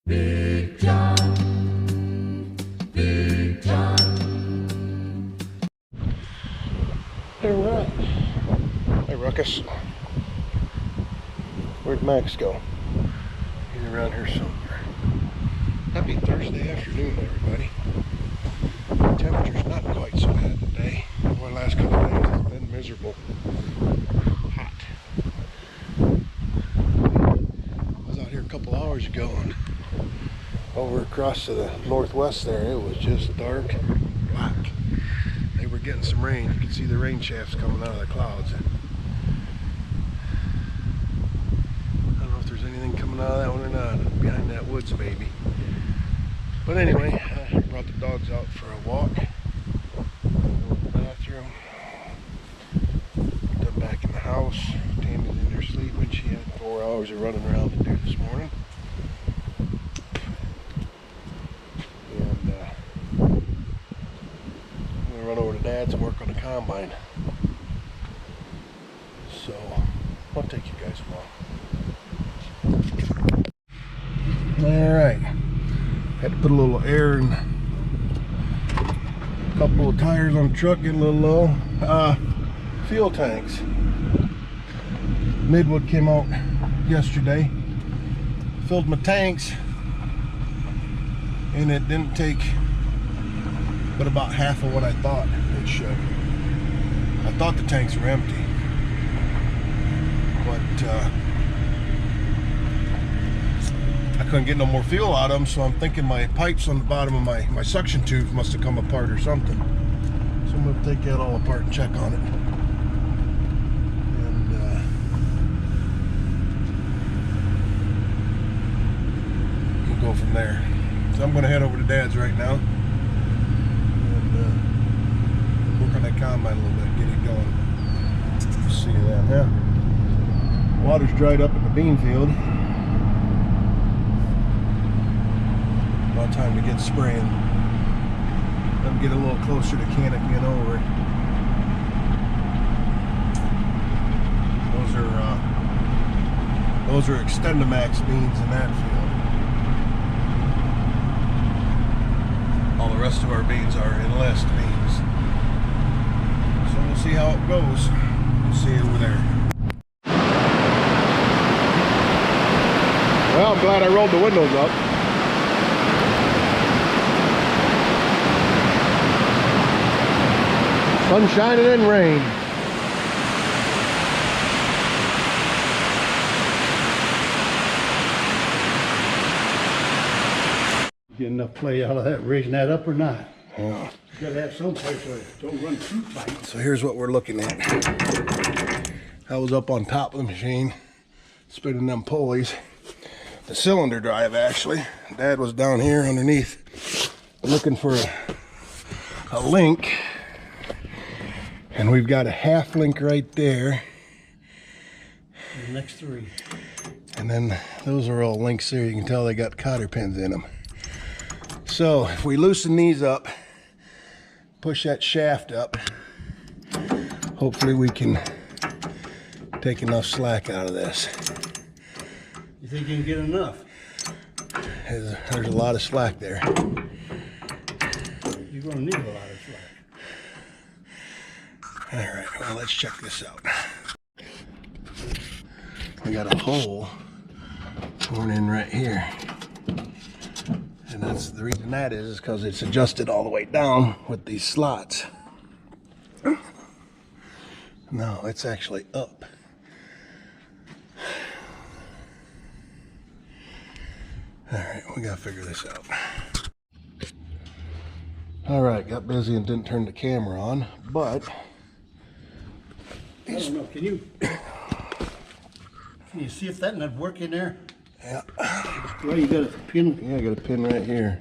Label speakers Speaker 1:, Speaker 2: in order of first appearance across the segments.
Speaker 1: Big John, Big John.
Speaker 2: Hey, we're at. Hey, Ruckus. Where'd Max go? He's around here somewhere. Happy Thursday afternoon, everybody. The temperature's not quite so bad today. Boy, the last couple of days it's been miserable. Hot. I was out here a couple hours ago and over across to the northwest there, it was just dark black. They were getting some rain. You could see the rain shafts coming out of the clouds. I don't know if there's anything coming out of that one or not, behind that woods maybe. But anyway, I brought the dogs out for a walk. Went to the bathroom. Got them back in the house. Tammy's in there sleeping. She had 4 hours of running around to do this morning. And I'm gonna run over to Dad's and work on the combine. So I'll take you guys along. Alright. Had to put a little air in a couple of tires on the truck, get a little low. Fuel tanks. Midwood came out yesterday, filled my tanks, and it didn't take but about half of what I thought it should. I thought the tanks were empty, but I couldn't get no more fuel out of them, so I'm thinking my pipes on the bottom of my suction tube must have come apart or something. So I'm going to take that all apart and check on it. And we'll go from there. So I'm going to head over to Dad's right now and work on that combine a little bit, get it going. We'll see you then. Yeah. Water's dried up in the bean field. About time to get spraying. Let me get a little closer to canopying over it. Those are Extendamax beans in that field. All the rest of our beans are Enlist beans. So we'll see how it goes. We'll see you over there. Well, I'm glad I rolled the windows up. Sunshine and then rain.
Speaker 3: Get enough play out of that, raising that up or not?
Speaker 2: Yeah.
Speaker 3: You gotta have some place where it don't run too tight.
Speaker 2: So here's what we're looking at. I was up on top of the machine, spinning them pulleys. The cylinder drive, actually. Dad was down here underneath looking for a link. And we've got a half link right there.
Speaker 3: The next three.
Speaker 2: And then those are all links there. You can tell they got cotter pins in them. So if we loosen these up, push that shaft up, hopefully we can take enough slack out of this.
Speaker 3: You think you can get enough?
Speaker 2: There's a lot of slack there.
Speaker 3: You're gonna need a lot of slack.
Speaker 2: All right, well, let's check this out. We got a hole torn in right here. And that's the reason that is because it's adjusted all the way down with these slots. No, it's actually up. All right, we gotta figure this out. All right, got busy and didn't turn the camera on, but
Speaker 3: I don't know, can you see if that nut work in there?
Speaker 2: yeah.
Speaker 3: Well, you got a pin.
Speaker 2: Yeah, I got a pin right here.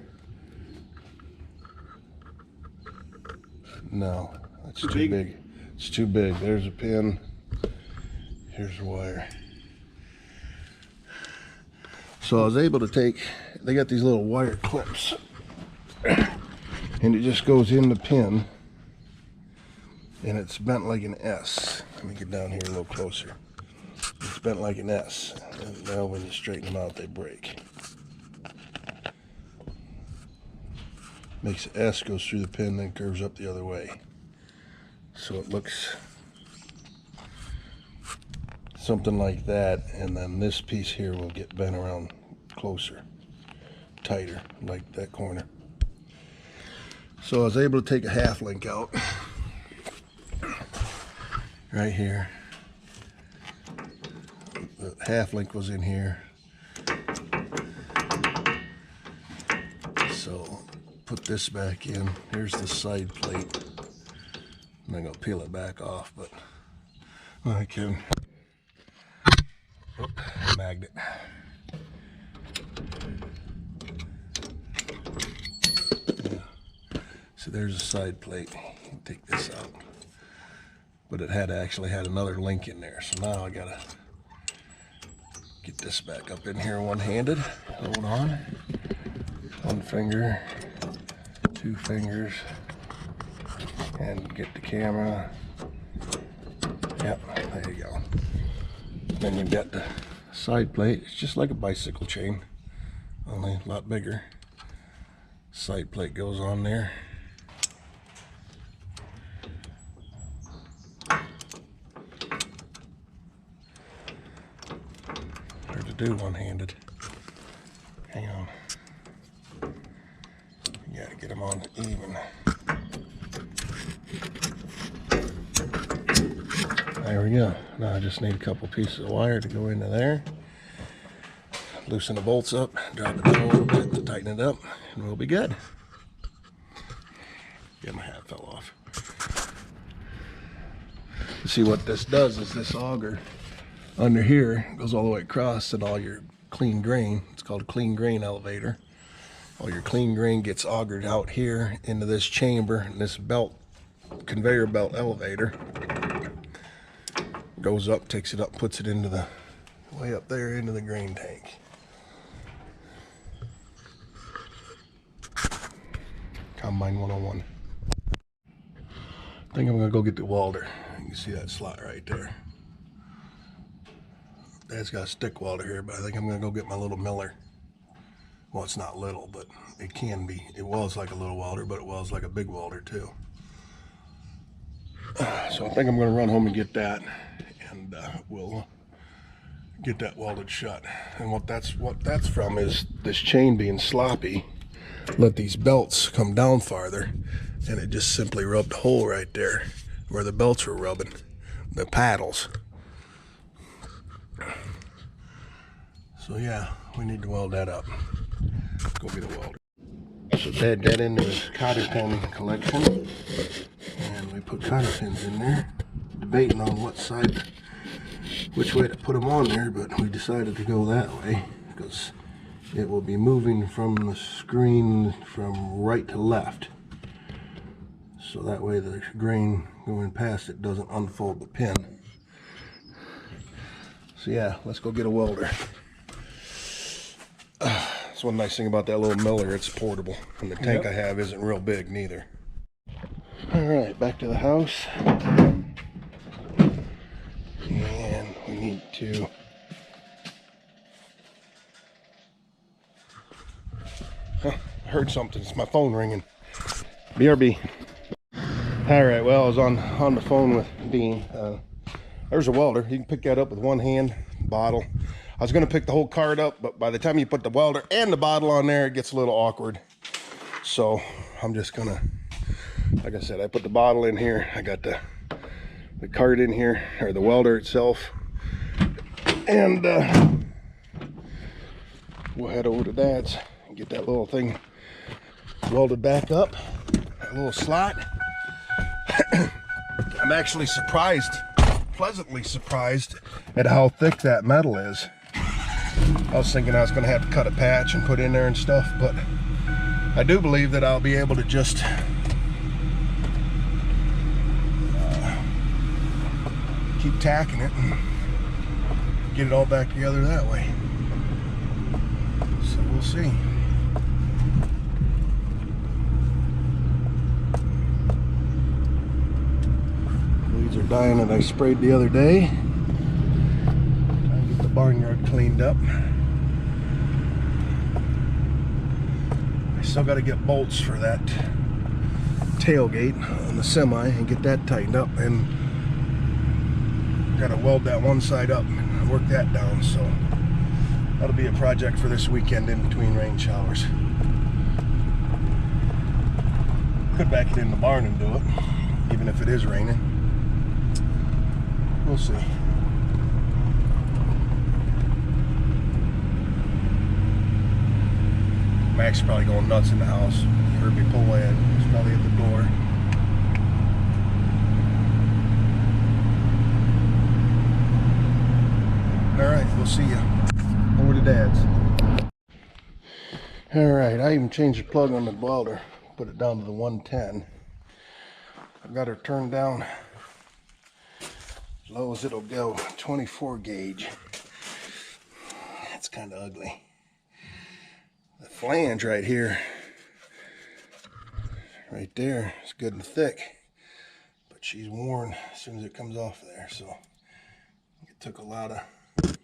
Speaker 2: No, that's too big. It's too big. There's a pin. Here's the wire. So I was able to take, they got these little wire clips. And it just goes in the pin. And it's bent like an S. Let me get down here a little closer. It's bent like an S. And now when you straighten them out, they break. makes an S, goes through the pin, then curves up the other way. So it looks something like that, and then this piece here will get bent around closer, tighter, like that corner. So I was able to take a half link out right here. The half link was in here. So put this back in. Here's the side plate. I'm not gonna peel it back off, but I can. Oh, magnet. Yeah. So there's a side plate. You can take this out, but it actually had another link in there. So now I gotta get this back up in here one-handed. Hold on. One finger, two fingers, and get the camera. Yep, there you go. Then you've got the side plate. It's just like a bicycle chain, only a lot bigger. Side plate goes on there. Hard to do one-handed. Hang on. You gotta get them on even. There we go. Now I just need a couple pieces of wire to go into there. Loosen the bolts up, drop it down a little bit to tighten it up, and we'll be good. Yeah, my hat fell off. See what this does is this auger under here goes all the way across, and all your clean grain, it's called a clean grain elevator. All your clean grain gets augered out here into this chamber, and this belt, conveyor belt elevator, goes up, takes it up, puts it into the, way up there into the grain tank. Combine 101. I think I'm gonna go get the welder. You can see that slot right there. Dad's got a stick welder here, but I think I'm gonna go get my little miller. Well, it's not little, but it can be. It was like a little welder, but it was like a big welder too. So I think I'm gonna run home and get that, and we'll get that welded shut. And what that's from is this chain being sloppy. Let these belts come down farther, and it just simply rubbed a hole right there where the belts were rubbing, the paddles. So yeah, we need to weld that up. Go get a welder. So Dad got into his cotter pin collection, and we put cotter pins in there, debating on what side, which way to put them on there, but we decided to go that way because it will be moving from the screen from right to left. So that way the grain going past it doesn't unfold the pin. So yeah, let's go get a welder. That's one nice thing about that little miller, it's portable. And the tank I have isn't real big neither. Alright, back to the house. And we need to I heard something. It's my phone ringing. BRB. Alright, well, I was on the phone with Dean. There's a welder. You can pick that up with one hand, bottle. I was going to pick the whole card up, but by the time you put the welder and the bottle on there, it gets a little awkward. So I'm just going to, like I said, I put the bottle in here. I got the card in here, or the welder itself. And we'll head over to Dad's and get that little thing welded back up. That little slot. I'm actually surprised, pleasantly surprised at how thick that metal is. I was thinking I was going to have to cut a patch and put in there and stuff, but I do believe that I'll be able to just keep tacking it and get it all back together that way. So we'll see. Weeds are dying that I sprayed the other day. Trying to get the barnyard cleaned up. I still got to get bolts for that tailgate on the semi and get that tightened up, and got to weld that one side up and work that down. So that'll be a project for this weekend in between rain showers. Could back it in the barn and do it, even if it is raining. We'll see. Max is probably going nuts in the house. You heard me pull in. He's probably at the door. Alright, we'll see you over to Dad's. Alright, I even changed the plug on the welder. Put it down to the 110. I've got her turned down as low as it'll go. 24 gauge. That's kind of ugly. The flange right here, right there, is good and thick, but she's worn as soon as it comes off there. So it took a lot of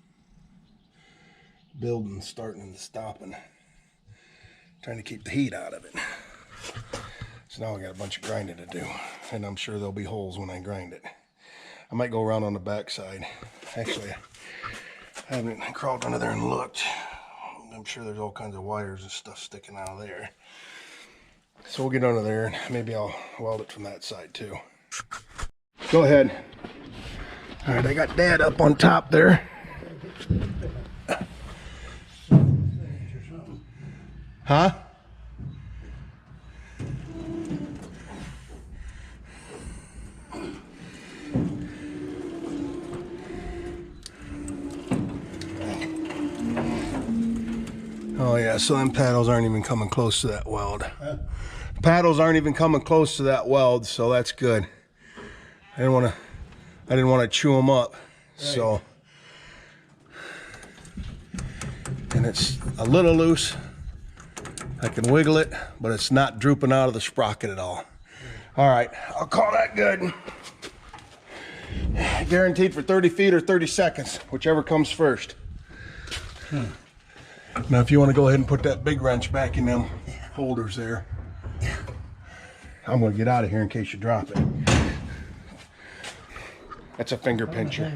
Speaker 2: building, starting and stopping, trying to keep the heat out of it. So now I got a bunch of grinding to do, and I'm sure there'll be holes when I grind it. I might go around on the back side. Actually, I haven't crawled under there and looked. I'm sure there's all kinds of wires and stuff sticking out of there. So we'll get under there and maybe I'll weld it from that side too. Go ahead. All right, I got Dad up on top there. Huh? Oh yeah, so them paddles aren't even coming close to that weld. Paddles aren't even coming close to that weld, so that's good. I didn't want to chew them up. So, and it's a little loose. I can wiggle it, but it's not drooping out of the sprocket at all. All right, I'll call that good. Guaranteed for 30 feet or 30 seconds, whichever comes first. Now, if you want to go ahead and put that big wrench back in them holders there, I'm going to get out of here in case you drop it. That's a finger pincher.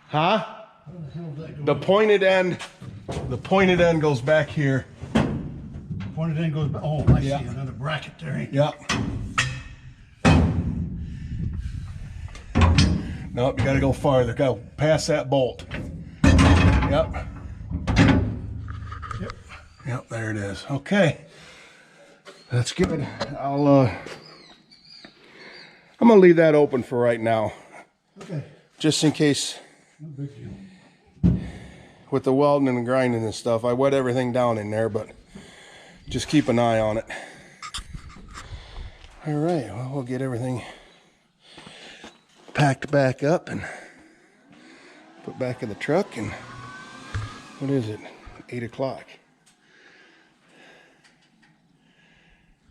Speaker 2: Huh? The pointed end goes back here.
Speaker 3: Pointed end goes back. Oh, I see another bracket there.
Speaker 2: Yep. Nope, you got to go farther. Go past that bolt. Yep. Yep, there it is. Okay, that's good. I'm gonna leave that open for right now.
Speaker 3: Okay.
Speaker 2: Just in case.
Speaker 3: No big deal.
Speaker 2: With the welding and grinding and stuff, I wet everything down in there, but just keep an eye on it. All right, well, we'll get everything packed back up and put back in the truck. And what is it? 8 o'clock.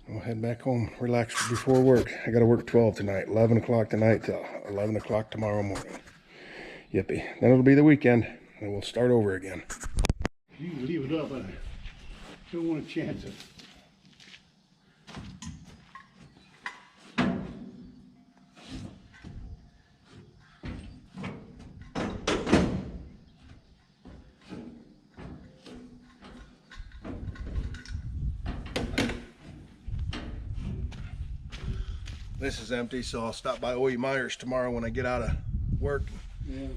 Speaker 2: We'll head back home, relax before work. I got to work 12 tonight, 11 o'clock tonight till 11 o'clock tomorrow morning. Yippee. Then it'll be the weekend, and we'll start over again.
Speaker 3: You can leave it up, but I don't want to chance it.
Speaker 2: This is empty, so I'll stop by O.E. Myers tomorrow when I get out of work.
Speaker 3: Yeah.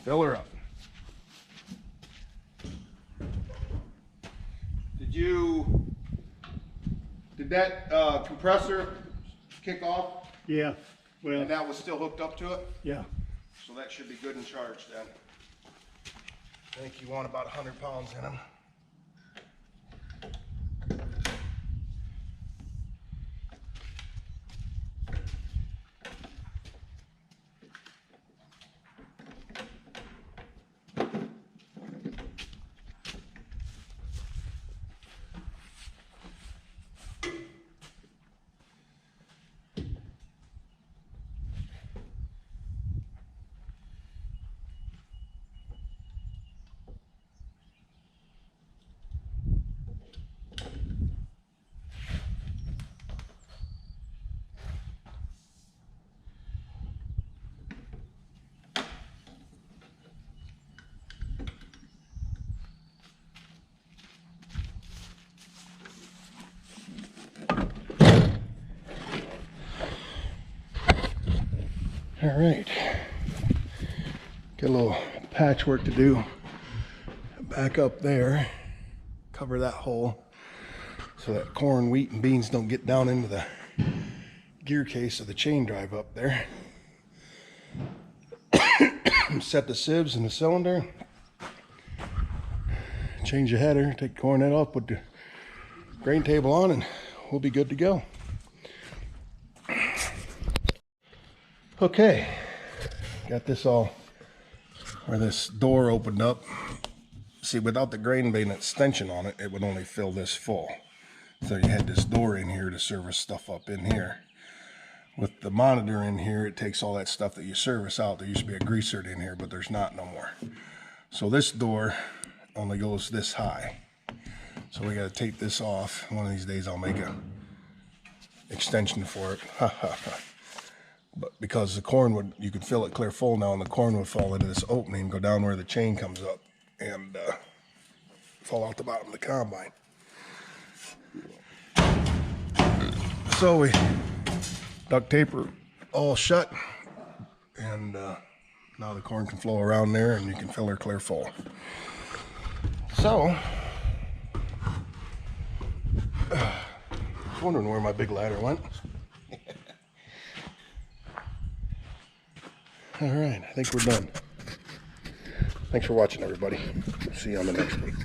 Speaker 2: Fill her up. Did that compressor kick off?
Speaker 3: Yeah. Well,
Speaker 2: And that was still hooked up to it?
Speaker 3: yeah.
Speaker 2: So that should be good and charged then. I think you want about 100 pounds in them. All right, got a little patchwork to do back up there. Cover that hole so that corn, wheat, and beans don't get down into the gear case of the chain drive up there. Set the sieves in the cylinder, change the header, take the corn head off, put the grain table on, and we'll be good to go. Okay, got this all where this door opened up. See, without the grain being extension on it, it would only fill this full. So you had this door in here to service stuff up in here. With the monitor in here, it takes all that stuff that you service out. There used to be a greaser in here, but there's not no more. So this door only goes this high. So we got to take this off. One of these days I'll make a extension for it. But because the corn would, you could fill it clear full now, and the corn would fall into this opening, go down where the chain comes up, and fall out the bottom of the combine. So we duct tape her all shut, and now the corn can flow around there and you can fill her clear full. So I was wondering where my big ladder went. All right, I think we're done. Thanks for watching, everybody. See you on the next one.